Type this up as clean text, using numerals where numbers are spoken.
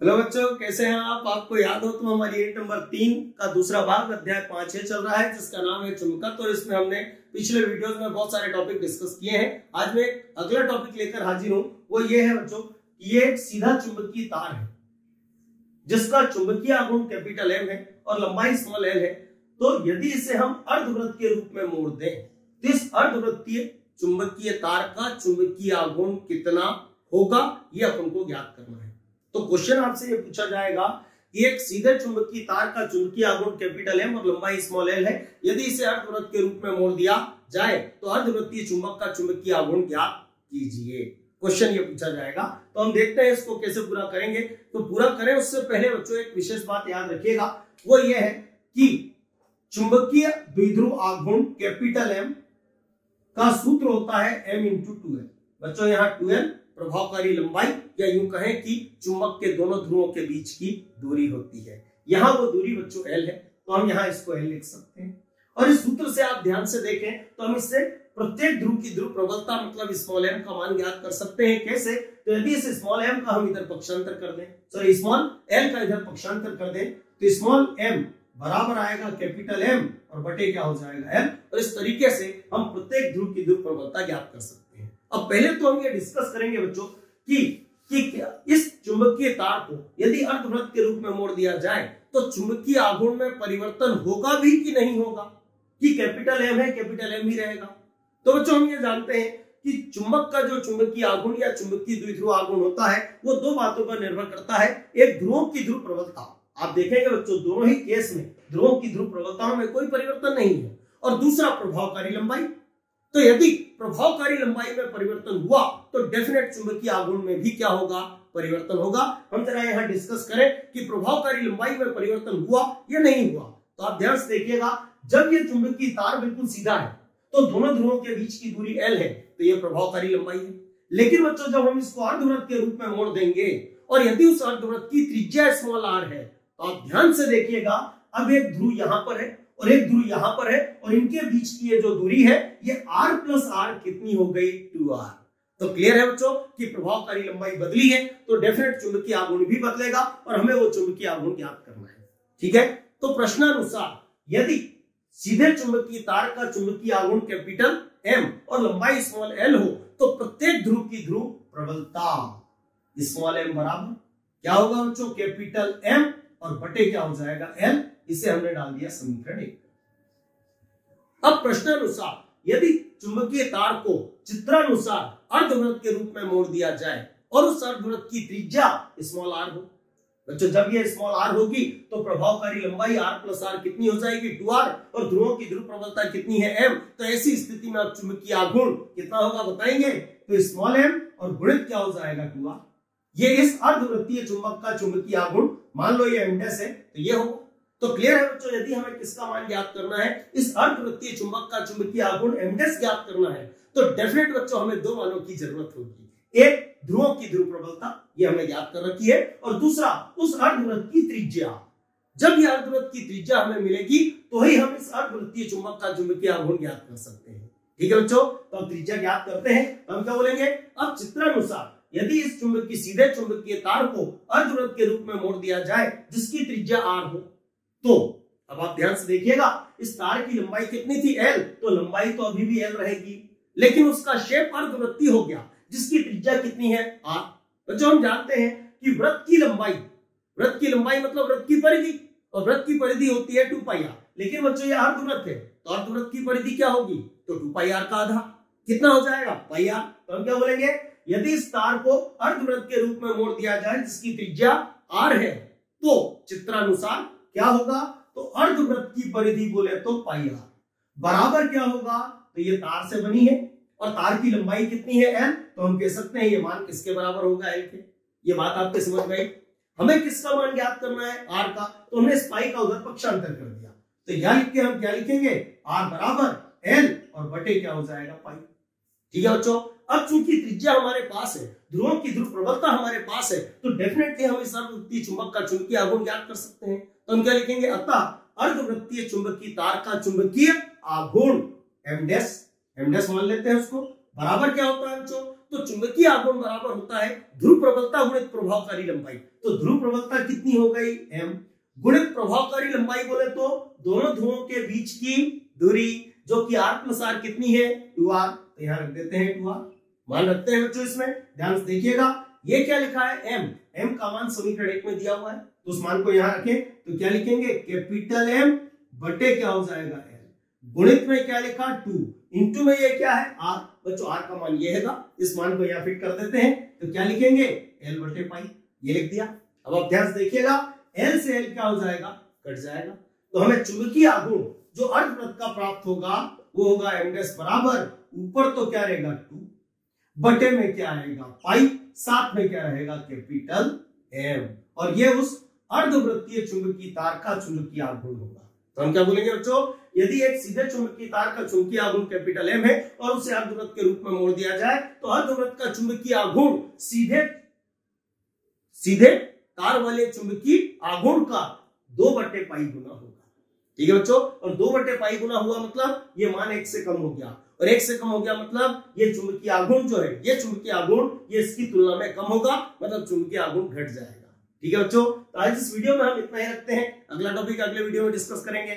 Hello बच्चों, कैसे हैं आप? आपको याद हो तो हमारी यूनिट नंबर 3 का दूसरा भाग अध्याय 5 चल रहा है, जिसका नाम है चुंबकत्व। तो इसमें हमने पिछले वीडियोस में बहुत सारे टॉपिक डिस्कस किए हैं। आज मैं एक अगला टॉपिक लेकर हाजिर हूं। वो ये है बच्चों, ये एक सीधा चुंबकीय तार है जिसका चुंबकीय आघूर्ण कैपिटल एम है और लंबाई स्मॉल एल है। तो यदि इसे हम अर्धवृत्त के रूप में मोड़ दें तो इस अर्धवृत्तीय चुंबकीय तार का चुंबकीय आघूर्ण कितना होगा, ये अपन को ज्ञात करना है। तो क्वेश्चन आपसे ये पूछा जाएगा कि एक सीधे चुंबकीय तार का चुंबकीय आघूर्ण कैपिटल एम और लंबाई स्मॉल एल है। यदि इसे अर्धवृत्त के रूप में मोड़ दिया जाए तो अर्धवृत्तीय चुंबक का चुंबकीय आघूर्ण ज्ञात कीजिए। क्वेश्चन ये पूछा जाएगा। तो हम देखते हैं इसको कैसे पूरा करेंगे। तो पूरा करें उससे पहले बच्चों एक विशेष बात याद रखिएगा, वो ये है कि चुंबकीय द्विध्रुव आघूर्ण कैपिटल एम का सूत्र होता है m × 2l। बच्चों यहाँ 2l प्रभावकारी लंबाई या यूं कहें कि चुंबक के दोनों ध्रुवों के बीच की दूरी होती है। यहाँ वो दूरी बच्चों l है, तो हम यहाँ इसको l लिख सकते हैं। और इस सूत्र से आप ध्यान से देखें तो हम इससे प्रत्येक ध्रुव की ध्रुव प्रबलता मतलब स्मॉल m का मान ज्ञात कर सकते हैं। कैसे? तो यदि इस स्मॉल m का हम इधर पक्षांतर कर दें, सॉरी स्मॉल l का इधर पक्षांतर कर दें, तो स्मॉल m बराबर आएगा कैपिटल M और बटे क्या हो जाएगा L। और इस तरीके से हम प्रत्येक ध्रुव की ध्रुव प्रबलता ज्ञात कर सकते हैं। अब पहले तो हम ये डिस्कस करेंगे बच्चों कि इस चुंबकीय तार को यदि अर्धवृत्त के रूप में मोड़ दिया जाए तो चुंबकीय आघूर्ण में परिवर्तन होगा भी कि नहीं होगा, कि कैपिटल M है कैपिटल M ही रहेगा। तो बच्चों हम ये जानते हैं कि चुंबक का जो चुंबकीय आघूर्ण या चुंबकीय द्विध्रुव आघूर्ण होता है वो दो बातों पर निर्भर करता है। एक ध्रुवों की ध्रुव प्रबलता, आप देखेंगे बच्चों दोनों ही केस में ध्रुवों की ध्रुव प्रबलताओं में कोई परिवर्तन नहीं है। और दूसरा प्रभावकारी लंबाई। तो यदि प्रभावकारी लंबाई में परिवर्तन हुआ तो डेफिनेट चुंबकीय आघूर्ण में भी क्या होगा, परिवर्तन होगा। हम जरा यहाँ डिस्कस करें कि प्रभावकारी लंबाई में परिवर्तन हुआ या नहीं हुआ। तो आप ध्यान से देखिएगा, जब ये चुंबकीय तार बिल्कुल सीधा है तो दोनों ध्रुवों के बीच की दूरी L है, तो ये प्रभावकारी लंबाई है। लेकिन बच्चों जब हम इसको अर्धवृत्त के रूप में मोड़ देंगे और यदि उस अर्धवृत्त की त्रिज्या स्मॉल r है, तो आप ध्यान से देखिएगा, अब एक ध्रुव यहां पर है और एक ध्रुव यहां पर है और इनके बीच की ये जो दूरी है ये r + r कितनी हो गई, 2r। तो क्लियर है बच्चों कि प्रभावकारी लंबाई बदली है तो डेफिनेट चुंबकीय आघूर्ण भी बदलेगा और हमें वो चुंबकीय आघूर्ण ज्ञात करना है। ठीक है, तो प्रश्नानुसार यदि सीधे चुंबकीय तार का चुंबकीय आघूर्ण कैपिटल M और लंबाई स्मॉल l हो तो प्रत्येक ध्रुव की ध्रुव प्रबलता स्मॉल m बराबर क्या होगा बच्चों, कैपिटल M और बटे क्या हो जाएगा L। इसे हमने डाल दिया समीकरण 1। अब प्रश्नानुसार यदि चुंबकीय तार को चित्रानुसार अर्धवृत्त के रूप में मोड़ दिया जाए और उस अर्धवृत्त की त्रिज्या स्मॉल r हो, बच्चों जब ये स्मॉल r होगी तो प्रभावकारी लंबाई r + r कितनी हो जाएगी, 2r, और ध्रुवों की ध्रुव प्रबलता कितनी है, m। तो ऐसी स्थिति में अब चुंबकीय आघूर्ण कितना होगा बताएंगे, तो स्मॉल m और गुणित क्या हो जाएगा, 2r। ये इस अर्धवृत्तीय चुंबक का चुंबकीय आघूर्ण, मान लो ये m' है तो ये होगा। तो क्लियर है बच्चों, यदि हमें किसका मान ज्ञात करना है, इस अर्धवृत्तीय चुंबक का चुंबकीय आघूर्ण m' ज्ञात करना है, तो डेफिनेट बच्चों हमें दो मानों की जरूरत होगी। एक ध्रुवों की ध्रुव प्रबलता, ये हमने ज्ञात कर रखी है, और दूसरा उस अर्धवृत्त की त्रिज्या। जब ये अर्धवृत्त की त्रिज्या हमें मिलेगी तो ही हम इस अर्धवृत्तीय चुंबक का चुंबकीय आघूर्ण ज्ञात कर सकते हैं। ठीक है बच्चों, तो अब त्रिज्या ज्ञात करते हैं तो हम क्या बोलेंगे, अब चित्रानुसार यदि इस चुंबकीय सीधे चुंबकीय तार को अर्धवृत्त के रूप में मोड़ दिया जाए जिसकी त्रिज्या r हो, तो अब आप ध्यान से देखिएगा, इस तार की लंबाई कितनी थी, L, तो लंबाई तो अभी भी L रहेगी, लेकिन उसका शेप अर्धवृत्तीय हो गया जिसकी त्रिज्या कितनी है, r। बच्चों हम जानते हैं कि वृत्त की लंबाई मतलब वृत्त की परिधि, और वृत्त की परिधि होती है 2πr। लेकिन बच्चों ये अर्धवृत्त है तो अर्धवृत्त की परिधि क्या होगी, तो 2πr का आधा कितना हो जाएगा, πr। तो हम क्या बोलेंगे, यदि इस तार को अर्धवृत्त के रूप में मोड़ दिया जाए जिसकी त्रिज्या r है तो चित्रानुसार क्या होगा, तो अर्धवृत्त की परिधि बोले तो πr बराबर क्या होगा, तो ये तार से बनी है और तार की लंबाई कितनी है, l, तो हम कह सकते हैं ये मान किसके बराबर होगा, l के। ये बात आपके समझ गई। हमें किसका मान ज्ञात करना है, r का, तो हमने इस पाई का उधर पक्षांतर कर दिया, तो यहां लिख के हम क्या लिखेंगे, r बराबर l और बटे क्या हो जाएगा, पाई। ठीक है बच्चों, अब चूंकि त्रिज्या हमारे पास है, ध्रुवों की ध्रुव प्रबलता हमारे पास है, तो डेफिनेटली हम इस अर्धवृत्तीय चुंबक का चुंबकीय आघूर्ण ज्ञात कर सकते हैं। तो हम क्या लिखेंगे, अतः अर्धवृत्तीय चुंबकीय तार का चुंबकीय आघूर्ण m' मान लेते हैं उसको, बराबर क्या होता है बच्चों, तो चुंबकीय आघूर्ण बराबर होता है ध्रुव प्रबलता गुणित प्रभावकारी लंबाई। तो ध्रुव प्रबलता कितनी हो गई m गुणित प्रभावकारी लंबाई बोले तो दोनों ध्रुवों के बीच की दूरी जो कि r प्लस r कितनी है 2r। तो यहां रख देते हैं 2r, मान रखते हैं बच्चों। इसमें ध्यान से देखिएगा ये क्या लिखा है m का मान समीकरण 1 में दिया हुआ है तो उस मान को यहां रखें तो क्या लिखेंगे कैपिटल M बटे क्या हो जाएगा l, गुणित में क्या लिखा 2, इंटू में ये क्या है r। बच्चों r का मान ये है, इस मान को यहां फिट कर देते हैं तो क्या लिखेंगे l बटे पाई, ये लिख दिया। अब आप ध्यान से देखिएगा l से l क्या हो जाएगा कट जाएगा। तो हमें चुंबकीय आघूर्ण जो अर्धवृत्त का प्राप्त होगा वो होगा m डैश बराबर ऊपर तो क्या रहेगा 2 बटे में क्या आएगा पाई, साथ में क्या रहेगा कैपिटल M, और ये उस अर्धवृत्तीय चुंबकीय तार का चुंबकीय आघूर्ण होगा। तो हम क्या बोलेंगे बच्चों, यदि एक सीधे चुंबकीय तार का चुंबकीय आघूर्ण कैपिटल M है और उसे अर्धवृत्त के रूप में मोड़ दिया जाए तो अर्धवृत्त का चुंबकीय आघूर्ण सीधे तार वाले चुंबकीय आघूर्ण का 2 बटे पाई गुना होगा। ठीक है बच्चों, और 2 बटे पाई गुना हुआ मतलब ये मान 1 से कम हो गया, और 1 से कम हो गया मतलब ये चुंबकीय आघूर्ण जो है ये चुंबकीय आघूर्ण ये इसकी तुलना में कम होगा, मतलब चुंबकीय आघूर्ण घट जाएगा। ठीक है बच्चों, तो आज इस वीडियो में हम इतना ही रखते हैं, अगला टॉपिक अगले वीडियो में डिस्कस करेंगे।